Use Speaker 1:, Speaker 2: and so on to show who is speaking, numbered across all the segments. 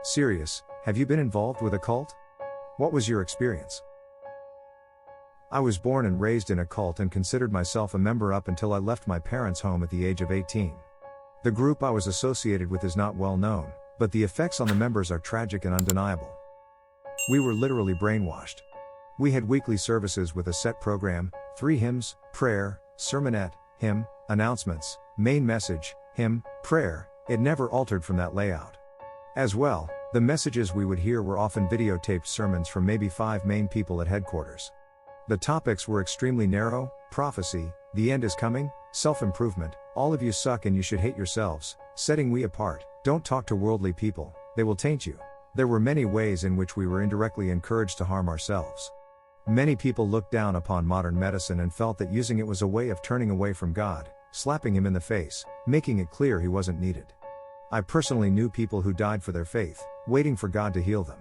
Speaker 1: Serious, have you been involved with a cult? What was your experience? I was born and raised in a cult and considered myself a member up until I left my parents' home at the age of 18. The group I was associated with is not well known, but the effects on the members are tragic and undeniable. We were literally brainwashed. We had weekly services with a set program, 3 hymns, prayer, sermonette, hymn, announcements, main message, hymn, prayer. It never altered from that layout. As well, the messages we would hear were often videotaped sermons from maybe 5 main people at headquarters. The topics were extremely narrow: prophecy, the end is coming, self-improvement, all of you suck and you should hate yourselves, setting we apart, don't talk to worldly people, they will taint you. There were many ways in which we were indirectly encouraged to harm ourselves. Many people looked down upon modern medicine and felt that using it was a way of turning away from God, slapping him in the face, making it clear he wasn't needed. I personally knew people who died for their faith, waiting for God to heal them.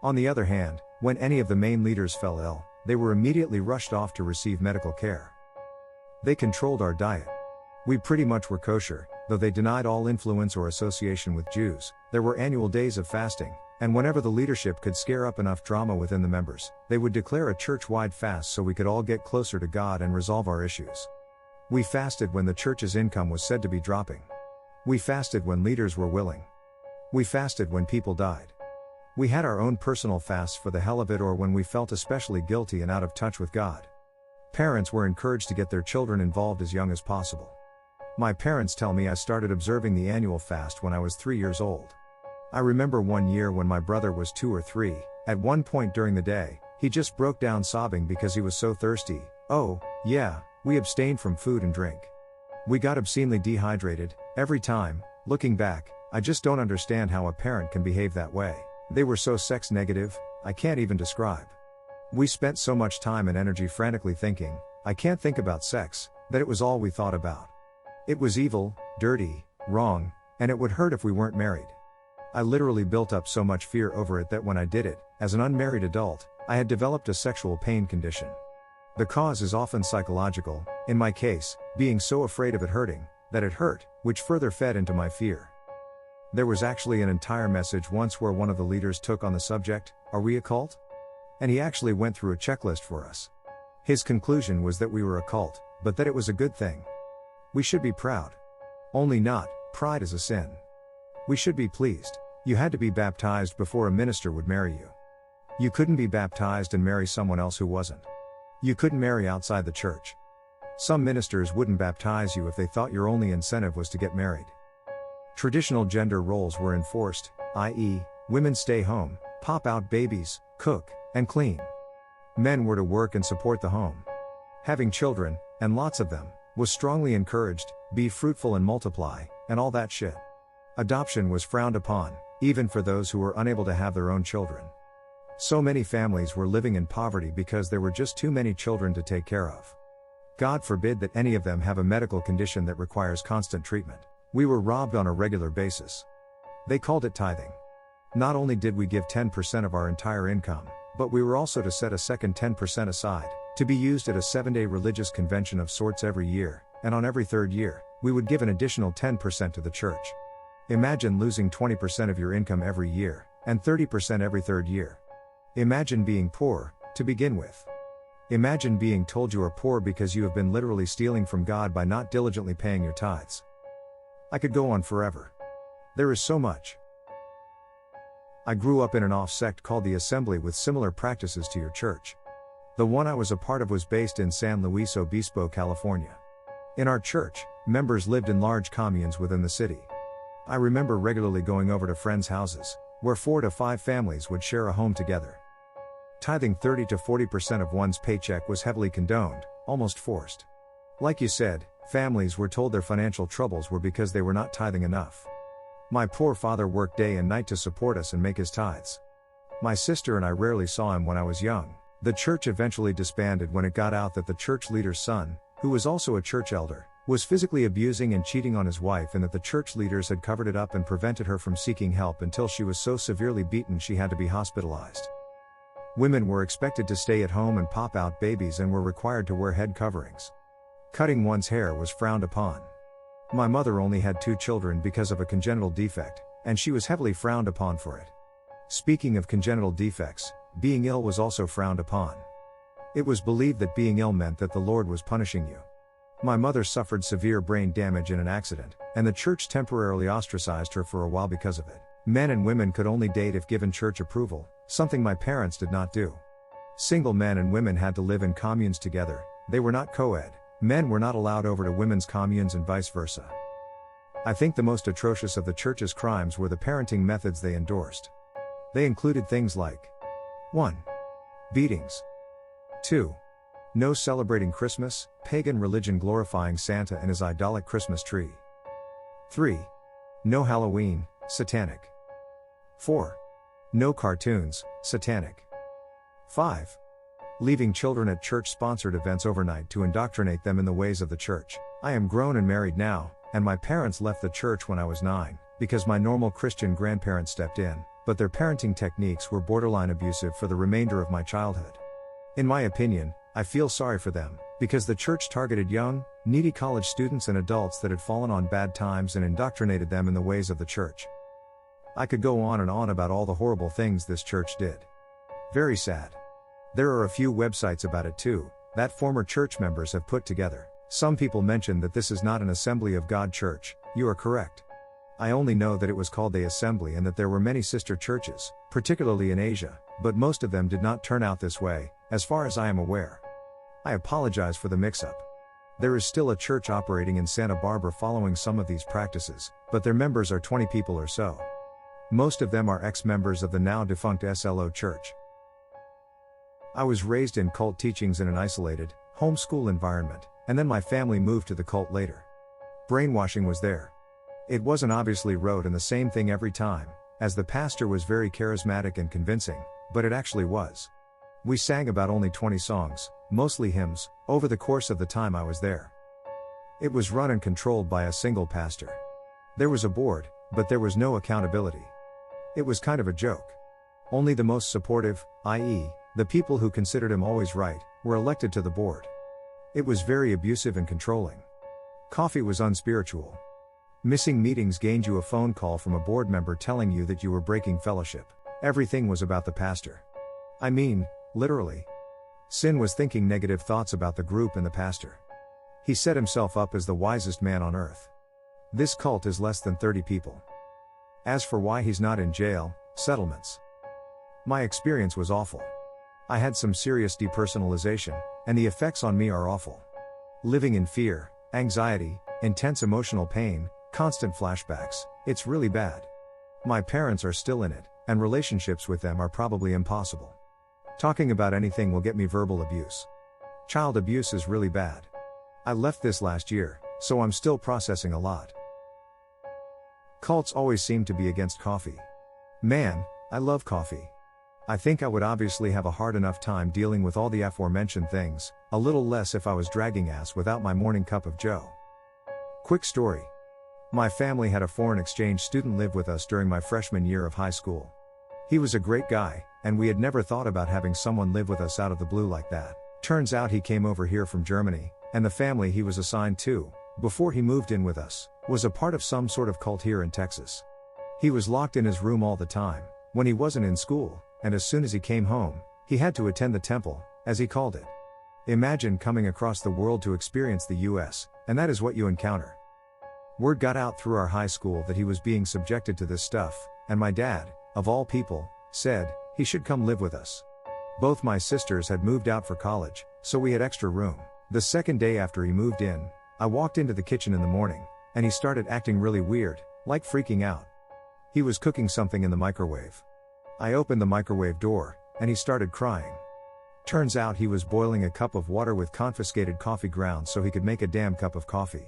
Speaker 1: On the other hand, when any of the main leaders fell ill, they were immediately rushed off to receive medical care. They controlled our diet. We pretty much were kosher, though they denied all influence or association with Jews. There were annual days of fasting, and whenever the leadership could scare up enough drama within the members, they would declare a church-wide fast so we could all get closer to God and resolve our issues. We fasted when the church's income was said to be dropping. We fasted when leaders were willing. We fasted when people died. We had our own personal fasts for the hell of it or when we felt especially guilty and out of touch with God. Parents were encouraged to get their children involved as young as possible. My parents tell me I started observing the annual fast when I was 3 years old. I remember one year when my brother was 2 or 3, at one point during the day, he just broke down sobbing because he was so thirsty. Oh, yeah, we abstained from food and drink. We got obscenely dehydrated, every time. Looking back, I just don't understand how a parent can behave that way. They were so sex negative, I can't even describe. We spent so much time and energy frantically thinking, I can't think about sex, that it was all we thought about. It was evil, dirty, wrong, and it would hurt if we weren't married. I literally built up so much fear over it that when I did it, as an unmarried adult, I had developed a sexual pain condition. The cause is often psychological, in my case, being so afraid of it hurting, that it hurt, which further fed into my fear. There was actually an entire message once where one of the leaders took on the subject, "Are we a cult?" And he actually went through a checklist for us. His conclusion was that we were a cult, but that it was a good thing. We should be proud. Only not, pride is a sin. We should be pleased. You had to be baptized before a minister would marry you. You couldn't be baptized and marry someone else who wasn't. You couldn't marry outside the church. Some ministers wouldn't baptize you if they thought your only incentive was to get married. Traditional gender roles were enforced, i.e., women stay home, pop out babies, cook, and clean. Men were to work and support the home. Having children, and lots of them, was strongly encouraged, be fruitful and multiply, and all that shit. Adoption was frowned upon, even for those who were unable to have their own children. So many families were living in poverty because there were just too many children to take care of. God forbid that any of them have a medical condition that requires constant treatment. We were robbed on a regular basis. They called it tithing. Not only did we give 10% of our entire income, but we were also to set a second 10% aside, to be used at a 7-day religious convention of sorts every year, and on every 3rd year, we would give an additional 10% to the church. Imagine losing 20% of your income every year, and 30% every 3rd year. Imagine being poor, to begin with. Imagine being told you are poor because you have been literally stealing from God by not diligently paying your tithes. I could go on forever. There is so much. I grew up in an off-sect called the Assembly with similar practices to your church. The one I was a part of was based in San Luis Obispo, California. In our church, members lived in large communes within the city. I remember regularly going over to friends' houses, where 4 to 5 families would share a home together. Tithing 30 to 40% of one's paycheck was heavily condoned, almost forced. Like you said, families were told their financial troubles were because they were not tithing enough. My poor father worked day and night to support us and make his tithes. My sister and I rarely saw him when I was young. The church eventually disbanded when it got out that the church leader's son, who was also a church elder, was physically abusing and cheating on his wife and that the church leaders had covered it up and prevented her from seeking help until she was so severely beaten she had to be hospitalized. Women were expected to stay at home and pop out babies and were required to wear head coverings. Cutting one's hair was frowned upon. My mother only had 2 children because of a congenital defect, and she was heavily frowned upon for it. Speaking of congenital defects, being ill was also frowned upon. It was believed that being ill meant that the Lord was punishing you. My mother suffered severe brain damage in an accident, and the church temporarily ostracized her for a while because of it. Men and women could only date if given church approval, something my parents did not do. Single men and women had to live in communes together, they were not co-ed. Men were not allowed over to women's communes and vice versa. I think the most atrocious of the church's crimes were the parenting methods they endorsed. They included things like 1. Beatings. 2. No celebrating Christmas, pagan religion glorifying Santa and his idolic Christmas tree. 3. No Halloween, satanic. 4. No cartoons, satanic. 5. Leaving children at church-sponsored events overnight to indoctrinate them in the ways of the church. I am grown and married now, and my parents left the church when I was 9, because my normal Christian grandparents stepped in, but their parenting techniques were borderline abusive for the remainder of my childhood. In my opinion, I feel sorry for them, because the church targeted young, needy college students and adults that had fallen on bad times and indoctrinated them in the ways of the church. I could go on and on about all the horrible things this church did. Very sad. There are a few websites about it too, that former church members have put together. Some people mention that this is not an Assembly of God church. You are correct. I only know that it was called the Assembly and that there were many sister churches, particularly in Asia, but most of them did not turn out this way, as far as I am aware. I apologize for the mix-up. There is still a church operating in Santa Barbara following some of these practices, but their members are 20 people or so. Most of them are ex-members of the now defunct SLO church. I was raised in cult teachings in an isolated, homeschool environment, and then my family moved to the cult later. Brainwashing was there. It wasn't obviously rote and the same thing every time, as the pastor was very charismatic and convincing, but it actually was. We sang about only 20 songs, mostly hymns, over the course of the time I was there. It was run and controlled by a single pastor. There was a board, but there was no accountability. It was kind of a joke. Only the most supportive, i.e., the people who considered him always right, were elected to the board. It was very abusive and controlling. Coffee was unspiritual. Missing meetings gained you a phone call from a board member telling you that you were breaking fellowship. Everything was about the pastor. I mean, literally. Sin was thinking negative thoughts about the group and the pastor. He set himself up as the wisest man on earth. This cult is less than 30 people. As for why he's not in jail, settlements. My experience was awful. I had some serious depersonalization, and the effects on me are awful. Living in fear, anxiety, intense emotional pain, constant flashbacks, it's really bad. My parents are still in it, and relationships with them are probably impossible. Talking about anything will get me verbal abuse. Child abuse is really bad. I left this last year, so I'm still processing a lot. Cults always seem to be against coffee. Man, I love coffee. I think I would obviously have a hard enough time dealing with all the aforementioned things, a little less if I was dragging ass without my morning cup of joe. Quick story. My family had a foreign exchange student live with us during my freshman year of high school. He was a great guy, and we had never thought about having someone live with us out of the blue like that. Turns out he came over here from Germany, and the family he was assigned to, before he moved in with us, was a part of some sort of cult here in Texas. He was locked in his room all the time, when he wasn't in school, and as soon as he came home, he had to attend the temple, as he called it. Imagine coming across the world to experience the US, and that is what you encounter. Word got out through our high school that he was being subjected to this stuff, and my dad, of all people, said he should come live with us. Both my sisters had moved out for college, so we had extra room. The second day after he moved in, I walked into the kitchen in the morning, and he started acting really weird, like freaking out. He was cooking something in the microwave. I opened the microwave door, and he started crying. Turns out he was boiling a cup of water with confiscated coffee grounds so he could make a damn cup of coffee.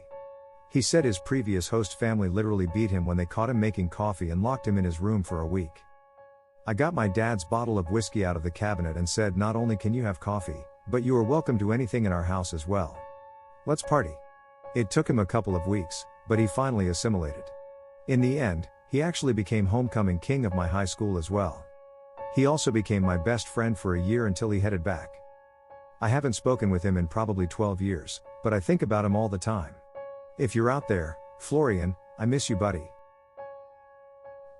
Speaker 1: He said his previous host family literally beat him when they caught him making coffee and locked him in his room for a week. I got my dad's bottle of whiskey out of the cabinet and said, not only can you have coffee, but you are welcome to anything in our house as well. Let's party. It took him a couple of weeks, but he finally assimilated. In the end, he actually became homecoming king of my high school as well. He also became my best friend for a year until he headed back. I haven't spoken with him in probably 12 years, but I think about him all the time. If you're out there, Florian, I miss you, buddy.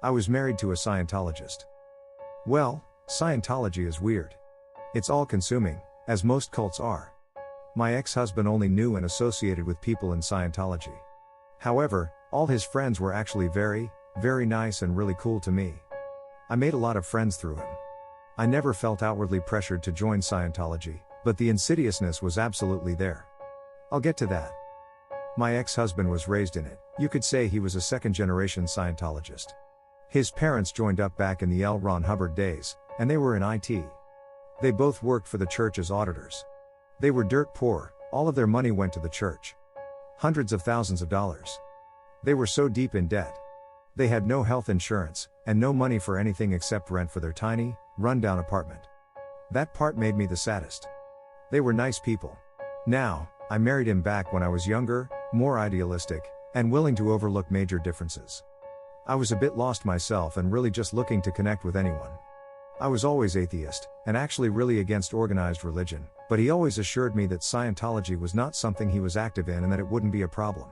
Speaker 1: I was married to a Scientologist. Well, Scientology is weird. It's all-consuming, as most cults are. My ex-husband only knew and associated with people in Scientology. However, all his friends were actually very, very nice and really cool to me. I made a lot of friends through him. I never felt outwardly pressured to join Scientology, but the insidiousness was absolutely there. I'll get to that. My ex-husband was raised in it. You could say he was a second-generation Scientologist. His parents joined up back in the L. Ron Hubbard days, and they were in IT. They both worked for the church as auditors. They were dirt poor, all of their money went to the church. Hundreds of thousands of dollars. They were so deep in debt. They had no health insurance, and no money for anything except rent for their tiny, run-down apartment. That part made me the saddest. They were nice people. Now, I married him back when I was younger, more idealistic, and willing to overlook major differences. I was a bit lost myself and really just looking to connect with anyone. I was always atheist, and actually really against organized religion, but he always assured me that Scientology was not something he was active in and that it wouldn't be a problem.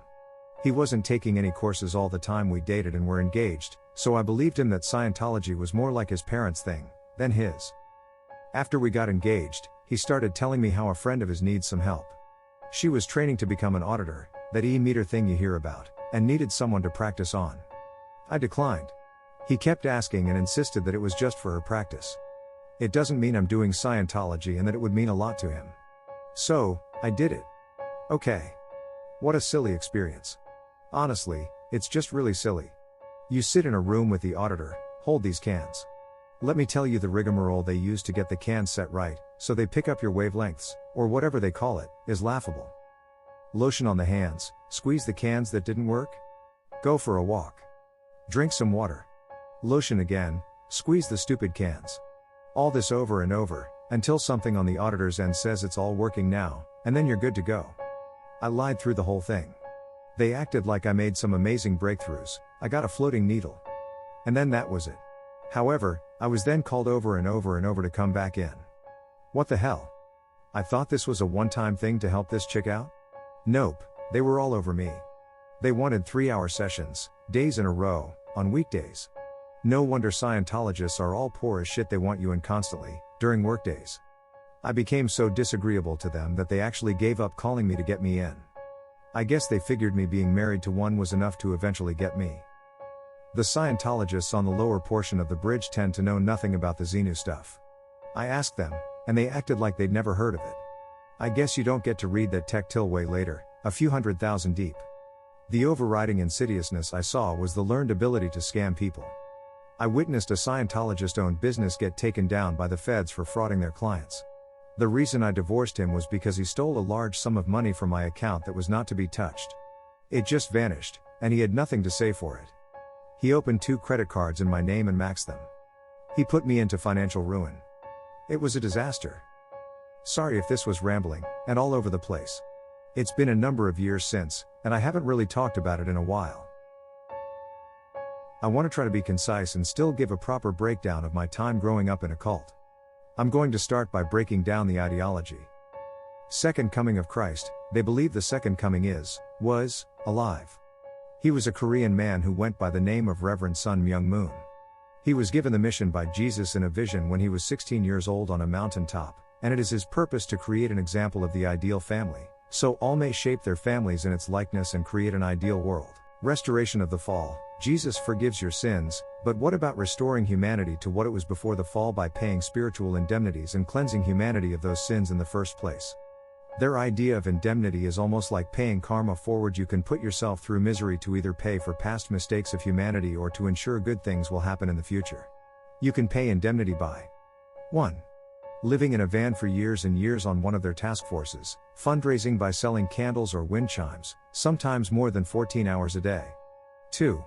Speaker 1: He wasn't taking any courses all the time we dated and were engaged, so I believed him that Scientology was more like his parents' thing, than his. After we got engaged, he started telling me how a friend of his needs some help. She was training to become an auditor, that e-meter thing you hear about, and needed someone to practice on. I declined. He kept asking and insisted that it was just for her practice. It doesn't mean I'm doing Scientology and that it would mean a lot to him. So, I did it. Okay. What a silly experience. Honestly, it's just really silly. You sit in a room with the auditor, hold these cans. Let me tell you the rigmarole they use to get the cans set right, so they pick up your wavelengths, or whatever they call it, is laughable. Lotion on the hands, squeeze the cans that didn't work. Go for a walk. Drink some water. Lotion again, squeeze the stupid cans. All this over and over, until something on the auditor's end says it's all working now, and then you're good to go. I lied through the whole thing. They acted like I made some amazing breakthroughs, I got a floating needle. And then that was it. However, I was then called over and over and over to come back in. What the hell? I thought this was a one-time thing to help this chick out? Nope, they were all over me. They wanted 3-hour sessions, days in a row, on weekdays. No wonder Scientologists are all poor as shit, they want you in constantly, during workdays. I became so disagreeable to them that they actually gave up calling me to get me in. I guess they figured me being married to one was enough to eventually get me. The Scientologists on the lower portion of the bridge tend to know nothing about the Xenu stuff. I asked them, and they acted like they'd never heard of it. I guess you don't get to read that tech till way later, a few 100,000 deep. The overriding insidiousness I saw was the learned ability to scam people. I witnessed a Scientologist-owned business get taken down by the feds for frauding their clients. The reason I divorced him was because he stole a large sum of money from my account that was not to be touched. It just vanished, and he had nothing to say for it. He opened 2 credit cards in my name and maxed them. He put me into financial ruin. It was a disaster. Sorry if this was rambling, and all over the place. It's been a number of years since, and I haven't really talked about it in a while. I want to try to be concise and still give a proper breakdown of my time growing up in a cult. I'm going to start by breaking down the ideology. Second coming of Christ, they believe the second coming was, alive. He was a Korean man who went by the name of Reverend Sun Myung Moon. He was given the mission by Jesus in a vision when he was 16 years old on a mountaintop, and it is his purpose to create an example of the ideal family, so all may shape their families in its likeness and create an ideal world. Restoration of the fall. Jesus forgives your sins, but what about restoring humanity to what it was before the fall by paying spiritual indemnities and cleansing humanity of those sins in the first place? Their idea of indemnity is almost like paying karma forward. You can put yourself through misery to either pay for past mistakes of humanity or to ensure good things will happen in the future. You can pay indemnity by 1. Living in a van for years and years on one of their task forces, fundraising by selling candles or wind chimes, sometimes more than 14 hours a day. 2.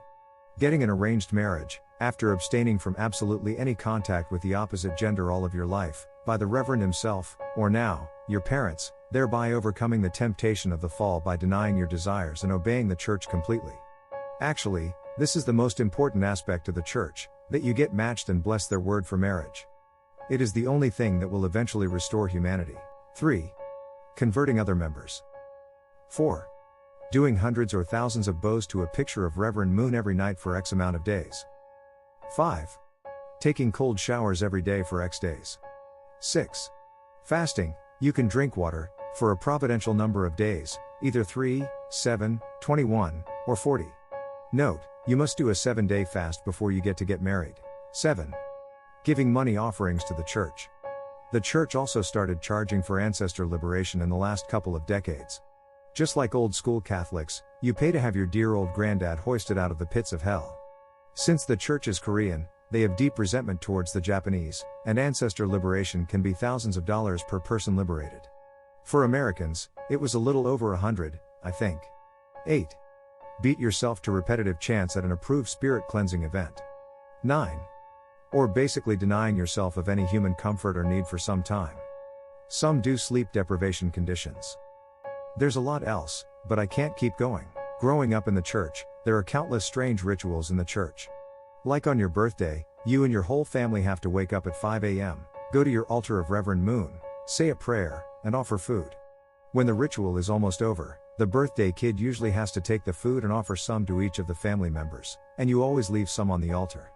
Speaker 1: Getting an arranged marriage, after abstaining from absolutely any contact with the opposite gender all of your life, by the Reverend himself, or now, your parents, thereby overcoming the temptation of the fall by denying your desires and obeying the church completely. Actually, this is the most important aspect of the church, that you get matched and bless their word for marriage. It is the only thing that will eventually restore humanity. 3. Converting other members. 4. Doing hundreds or thousands of bows to a picture of Reverend Moon every night for X amount of days. 5. Taking cold showers every day for X days. 6. Fasting, you can drink water, for a providential number of days, either 3, 7, 21, or 40. Note, you must do a 7-day fast before you get to get married. 7. Giving money offerings to the church. The church also started charging for ancestor liberation in the last couple of decades. Just like old school Catholics, you pay to have your dear old granddad hoisted out of the pits of hell. Since the church is Korean, they have deep resentment towards the Japanese, and ancestor liberation can be thousands of dollars per person liberated. For Americans, it was a little over 100, I think. 8. Beat yourself to repetitive chants at an approved spirit cleansing event. 9. Or basically denying yourself of any human comfort or need for some time. Some do sleep deprivation conditions. There's a lot else, but I can't keep going. Growing up in the church, there are countless strange rituals in the church. Like on your birthday, you and your whole family have to wake up at 5 a.m., go to your altar of Reverend Moon, say a prayer, and offer food. When the ritual is almost over, the birthday kid usually has to take the food and offer some to each of the family members, and you always leave some on the altar.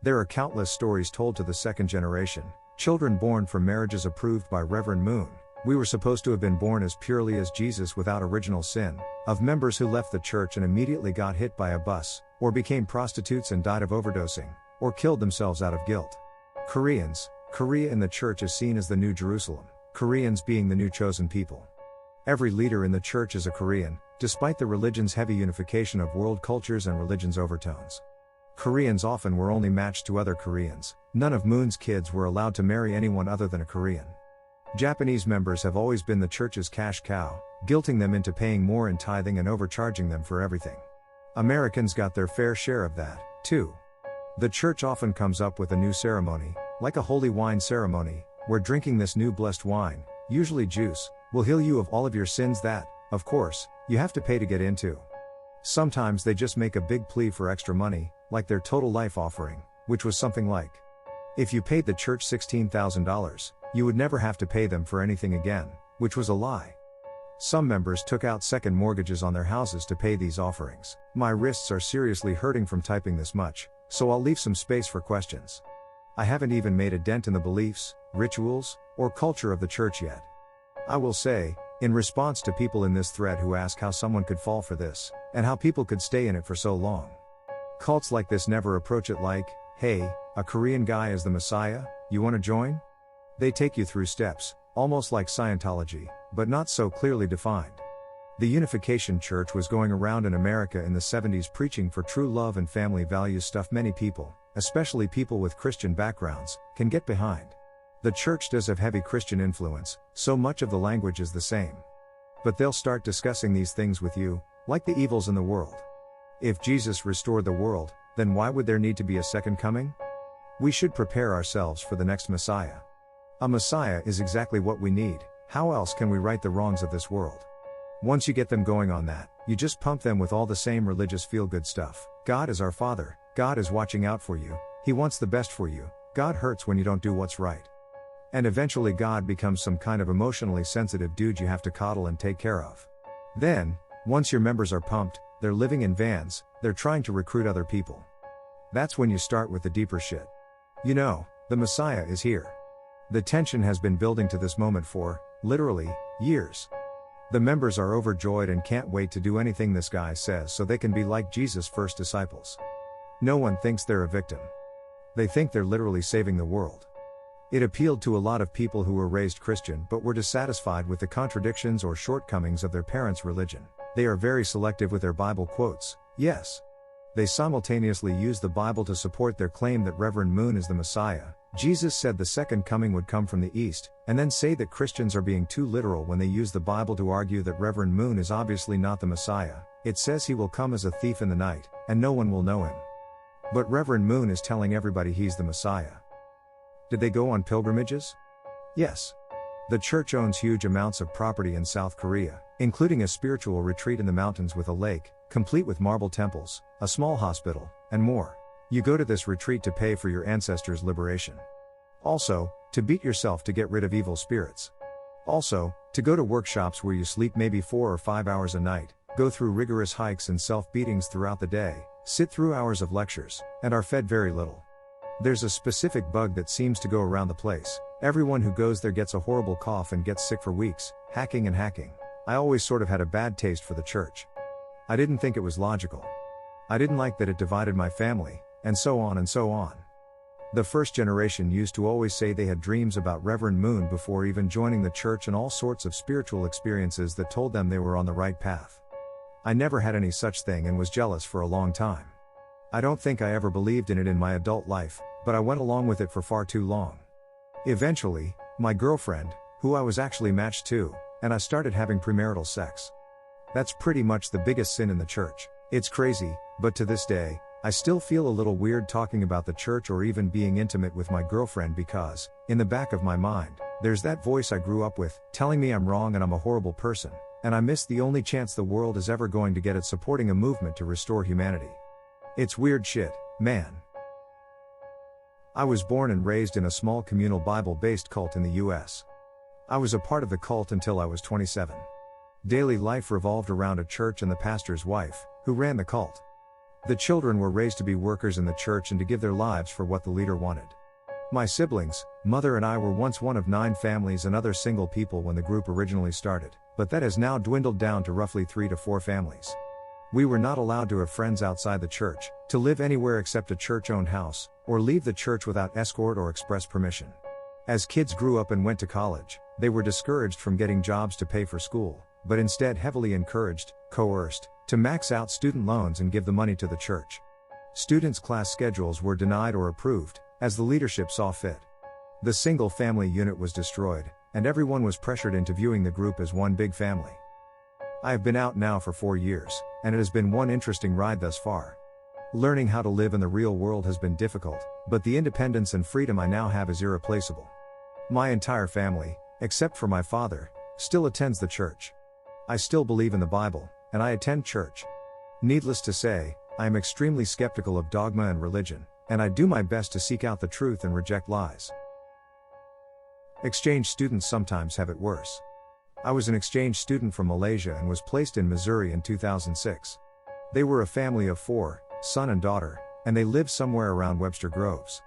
Speaker 1: There are countless stories told to the second generation, children born from marriages approved by Reverend Moon. We were supposed to have been born as purely as Jesus without original sin, of members who left the church and immediately got hit by a bus, or became prostitutes and died of overdosing, or killed themselves out of guilt. Koreans, Korea in the church is seen as the New Jerusalem, Koreans being the new chosen people. Every leader in the church is a Korean, despite the religion's heavy unification of world cultures and religion's overtones. Koreans often were only matched to other Koreans. None of Moon's kids were allowed to marry anyone other than a Korean. Japanese members have always been the church's cash cow, guilting them into paying more in tithing and overcharging them for everything. Americans got their fair share of that, too. The church often comes up with a new ceremony, like a holy wine ceremony, where drinking this new blessed wine, usually juice, will heal you of all of your sins that, of course, you have to pay to get into. Sometimes they just make a big plea for extra money, like their total life offering, which was something like, if you paid the church $16,000, you would never have to pay them for anything again, which was a lie. Some members took out second mortgages on their houses to pay these offerings. My wrists are seriously hurting from typing this much, so I'll leave some space for questions. I haven't even made a dent in the beliefs, rituals, or culture of the church yet. I will say, in response to people in this thread who ask how someone could fall for this, and how people could stay in it for so long. Cults like this never approach it like, hey, a Korean guy is the Messiah, you want to join? They take you through steps, almost like Scientology, but not so clearly defined. The Unification Church was going around in America in the 70s preaching for true love and family values, stuff many people, especially people with Christian backgrounds, can get behind. The church does have heavy Christian influence, so much of the language is the same. But they'll start discussing these things with you, like the evils in the world. If Jesus restored the world, then why would there need to be a second coming? We should prepare ourselves for the next Messiah. A Messiah is exactly what we need. How else can we right the wrongs of this world? Once you get them going on that, you just pump them with all the same religious feel-good stuff. God is our Father, God is watching out for you, He wants the best for you, God hurts when you don't do what's right. And eventually God becomes some kind of emotionally sensitive dude you have to coddle and take care of. Then, once your members are pumped, they're living in vans, they're trying to recruit other people. That's when you start with the deeper shit. You know, the Messiah is here. The tension has been building to this moment for, literally, years. The members are overjoyed and can't wait to do anything this guy says so they can be like Jesus' first disciples. No one thinks they're a victim. They think they're literally saving the world. It appealed to a lot of people who were raised Christian but were dissatisfied with the contradictions or shortcomings of their parents' religion. They are very selective with their Bible quotes, yes. They simultaneously use the Bible to support their claim that Reverend Moon is the Messiah. Jesus said the second coming would come from the east, and then say that Christians are being too literal when they use the Bible to argue that Reverend Moon is obviously not the Messiah. It says he will come as a thief in the night, and no one will know him. But Reverend Moon is telling everybody he's the Messiah. Did they go on pilgrimages? Yes. The church owns huge amounts of property in South Korea, including a spiritual retreat in the mountains with a lake, complete with marble temples, a small hospital, and more. You go to this retreat to pay for your ancestors' liberation. Also, to beat yourself to get rid of evil spirits. Also, to go to workshops where you sleep maybe 4 or 5 hours a night, go through rigorous hikes and self-beatings throughout the day, sit through hours of lectures, and are fed very little. There's a specific bug that seems to go around the place. Everyone who goes there gets a horrible cough and gets sick for weeks, hacking and hacking. I always sort of had a bad taste for the church. I didn't think it was logical. I didn't like that it divided my family, and so on and so on. The first generation used to always say they had dreams about Reverend Moon before even joining the church and all sorts of spiritual experiences that told them they were on the right path. I never had any such thing and was jealous for a long time. I don't think I ever believed in it in my adult life, but I went along with it for far too long. Eventually, my girlfriend, who I was actually matched to, and I started having premarital sex. That's pretty much the biggest sin in the church. It's crazy, but to this day, I still feel a little weird talking about the church or even being intimate with my girlfriend because, in the back of my mind, there's that voice I grew up with, telling me I'm wrong and I'm a horrible person, and I miss the only chance the world is ever going to get at supporting a movement to restore humanity. It's weird shit, man. I was born and raised in a small communal Bible-based cult in the US. I was a part of the cult until I was 27. Daily life revolved around a church and the pastor's wife, who ran the cult. The children were raised to be workers in the church and to give their lives for what the leader wanted. My siblings, mother and I were once one of 9 families and other single people when the group originally started, but that has now dwindled down to roughly 3 to 4 families. We were not allowed to have friends outside the church, to live anywhere except a church-owned house, or leave the church without escort or express permission. As kids grew up and went to college, they were discouraged from getting jobs to pay for school, but instead heavily encouraged, coerced, to max out student loans and give the money to the church. Students' class schedules were denied or approved, as the leadership saw fit. The single-family unit was destroyed, and everyone was pressured into viewing the group as one big family. I have been out now for 4 years, and it has been one interesting ride thus far. Learning how to live in the real world has been difficult, but the independence and freedom I now have is irreplaceable. My entire family, except for my father, still attends the church. I still believe in the Bible, and I attend church. Needless to say, I am extremely skeptical of dogma and religion, and I do my best to seek out the truth and reject lies. Exchange students sometimes have it worse. I was an exchange student from Malaysia and was placed in Missouri in 2006. They were a family of 4, son and daughter, and they lived somewhere around Webster Groves.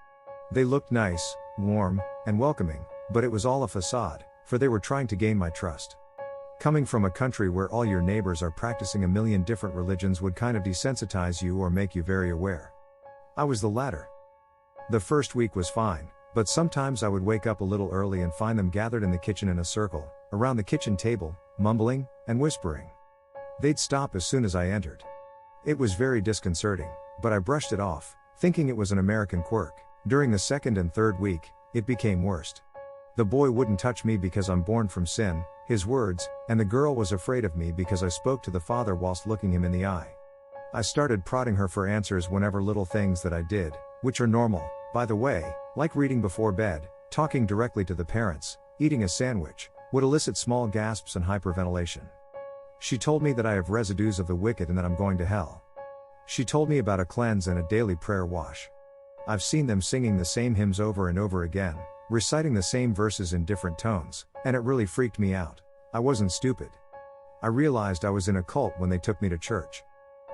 Speaker 1: They looked nice, warm, and welcoming, but it was all a facade, for they were trying to gain my trust. Coming from a country where all your neighbors are practicing a million different religions would kind of desensitize you or make you very aware. I was the latter. The first week was fine, but sometimes I would wake up a little early and find them gathered in the kitchen in a circle, around the kitchen table, mumbling and whispering. They'd stop as soon as I entered. It was very disconcerting, but I brushed it off, thinking it was an American quirk. During the second and third week, it became worst. The boy wouldn't touch me because I'm born from sin, his words, and the girl was afraid of me because I spoke to the father whilst looking him in the eye. I started prodding her for answers whenever little things that I did, which are normal, by the way, like reading before bed, talking directly to the parents, eating a sandwich, would elicit small gasps and hyperventilation. She told me that I have residues of the wicked and that I'm going to hell. She told me about a cleanse and a daily prayer wash. I've seen them singing the same hymns over and over again, reciting the same verses in different tones, and it really freaked me out. I wasn't stupid. I realized I was in a cult when they took me to church.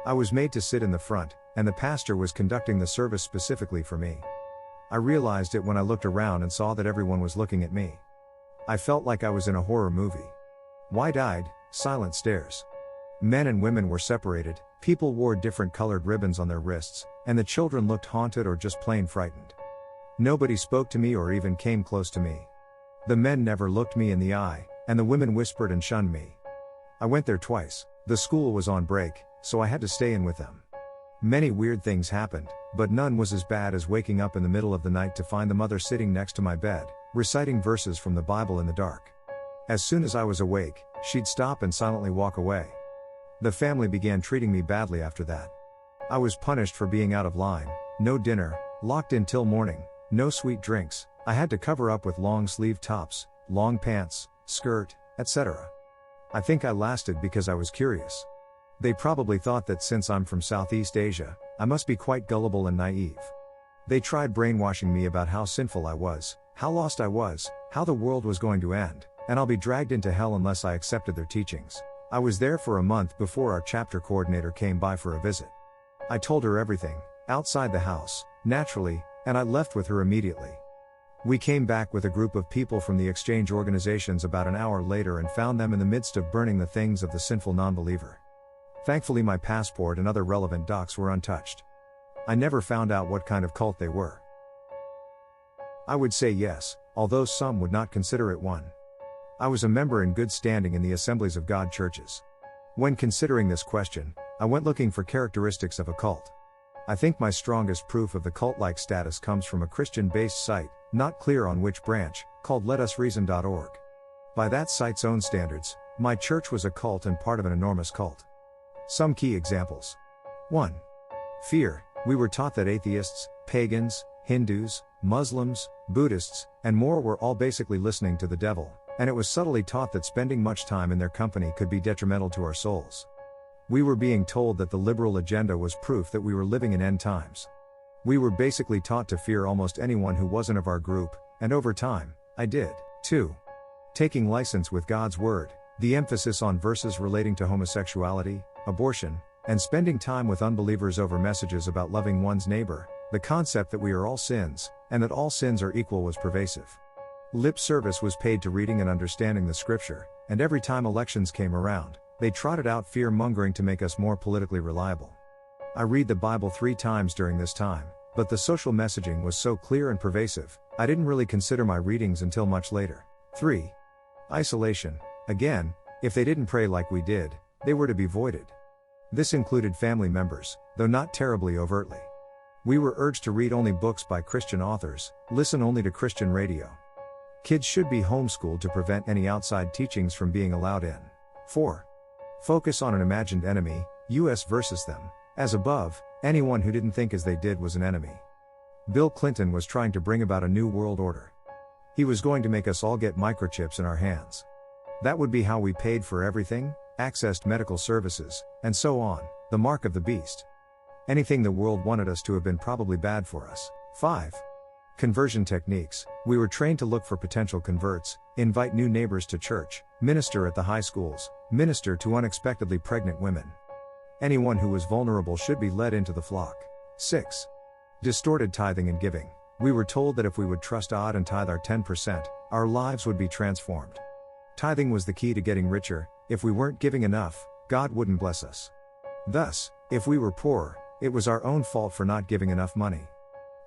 Speaker 1: I was made to sit in the front, and the pastor was conducting the service specifically for me. I realized it when I looked around and saw that everyone was looking at me. I felt like I was in a horror movie. Wide-eyed, silent stares. Men and women were separated, people wore different colored ribbons on their wrists, and the children looked haunted or just plain frightened. Nobody spoke to me or even came close to me. The men never looked me in the eye, and the women whispered and shunned me. I went there twice. The school was on break, so I had to stay in with them. Many weird things happened, but none was as bad as waking up in the middle of the night to find the mother sitting next to my bed, reciting verses from the Bible in the dark. As soon as I was awake, she'd stop and silently walk away. The family began treating me badly after that. I was punished for being out of line, no dinner, locked in till morning, no sweet drinks. I had to cover up with long-sleeve tops, long pants, skirt, etc. I think I lasted because I was curious. They probably thought that since I'm from Southeast Asia, I must be quite gullible and naive. They tried brainwashing me about how sinful I was, how lost I was, how the world was going to end, and I'll be dragged into hell unless I accepted their teachings. I was there for a month before our chapter coordinator came by for a visit. I told her everything, outside the house, naturally, and I left with her immediately. We came back with a group of people from the exchange organizations about an hour later and found them in the midst of burning the things of the sinful non-believer. Thankfully my passport and other relevant docs were untouched. I never found out what kind of cult they were. I would say yes, although some would not consider it one. I was a member in good standing in the Assemblies of God churches. When considering this question, I went looking for characteristics of a cult. I think my strongest proof of the cult-like status comes from a Christian-based site, not clear on which branch, called letusreason.org. By that site's own standards, my church was a cult and part of an enormous cult. Some key examples. 1. Fear. We were taught that atheists, pagans, Hindus, Muslims, Buddhists, and more were all basically listening to the devil, and it was subtly taught that spending much time in their company could be detrimental to our souls. We were being told that the liberal agenda was proof that we were living in end times. We were basically taught to fear almost anyone who wasn't of our group, and over time, I did. 2. Taking license with God's word, the emphasis on verses relating to homosexuality, abortion, and spending time with unbelievers over messages about loving one's neighbor, the concept that we are all sins, and that all sins are equal was pervasive. Lip service was paid to reading and understanding the scripture, and every time elections came around, they trotted out fear-mongering to make us more politically reliable. I read the Bible 3 times during this time, but the social messaging was so clear and pervasive, I didn't really consider my readings until much later. 3. Isolation. Again, if they didn't pray like we did, they were to be voided. This included family members, though not terribly overtly. We were urged to read only books by Christian authors, listen only to Christian radio. Kids should be homeschooled to prevent any outside teachings from being allowed in. 4. Focus on an imagined enemy, US versus them. As above, anyone who didn't think as they did was an enemy. Bill Clinton was trying to bring about a new world order. He was going to make us all get microchips in our hands. That would be how we paid for everything, accessed medical services, and so on, the mark of the beast. Anything the world wanted us to have been probably bad for us. 5. Conversion techniques. We were trained to look for potential converts, invite new neighbors to church, minister at the high schools, minister to unexpectedly pregnant women. Anyone who was vulnerable should be led into the flock. 6. Distorted tithing and giving. We were told that if we would trust God and tithe our 10%, our lives would be transformed. Tithing was the key to getting richer. If we weren't giving enough, God wouldn't bless us. Thus, if we were poor, it was our own fault for not giving enough money.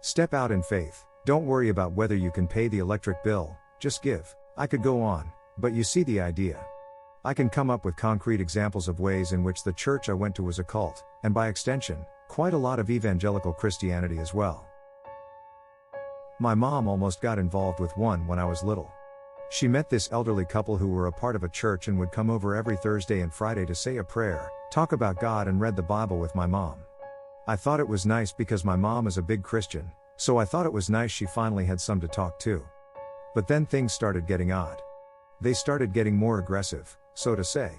Speaker 1: Step out in faith. Don't worry about whether you can pay the electric bill, just give. I could go on, but you see the idea. I can come up with concrete examples of ways in which the church I went to was a cult, and by extension, quite a lot of evangelical Christianity as well. My mom almost got involved with one when I was little. She met this elderly couple who were a part of a church and would come over every Thursday and Friday to say a prayer, talk about God and read the Bible with my mom. I thought it was nice because my mom is a big Christian, so I thought it was nice she finally had some to talk to. But then things started getting odd. They started getting more aggressive, so to say.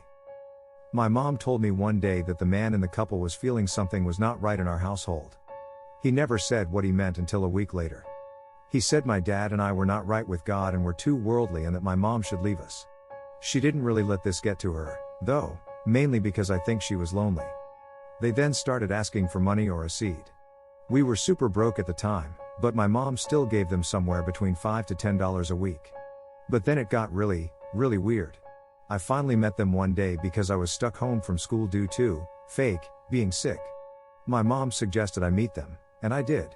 Speaker 1: My mom told me one day that the man in the couple was feeling something was not right in our household. He never said what he meant until a week later. He said my dad and I were not right with God and were too worldly and that my mom should leave us. She didn't really let this get to her, though, mainly because I think she was lonely. They then started asking for money or a seed. We were super broke at the time, but my mom still gave them somewhere between $5 to $10 a week. But then it got really weird. I finally met them one day because I was stuck home from school due to, fake, being sick. My mom suggested I meet them, and I did.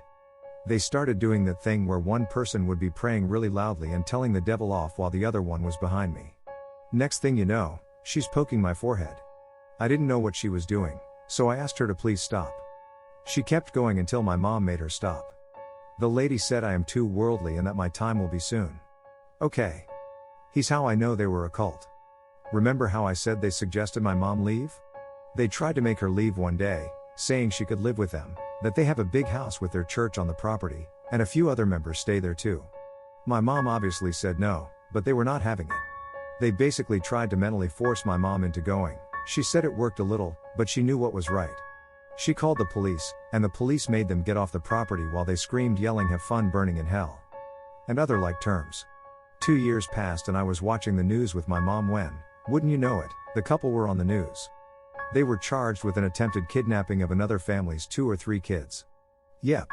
Speaker 1: They started doing that thing where one person would be praying really loudly and telling the devil off while the other one was behind me. Next thing you know, she's poking my forehead. I didn't know what she was doing, so I asked her to please stop. She kept going until my mom made her stop. The lady said I am too worldly and that my time will be soon. Okay. Here's how I know they were a cult. Remember how I said they suggested my mom leave? They tried to make her leave one day, saying she could live with them, that they have a big house with their church on the property, and a few other members stay there too. My mom obviously said no, but they were not having it. They basically tried to mentally force my mom into going. She said it worked a little, but she knew what was right. She called the police, and the police made them get off the property while they screamed yelling "have fun burning in hell," and other like terms. 2 years passed and I was watching the news with my mom when, wouldn't you know it, the couple were on the news. They were charged with an attempted kidnapping of another family's 2 or 3 kids. Yep.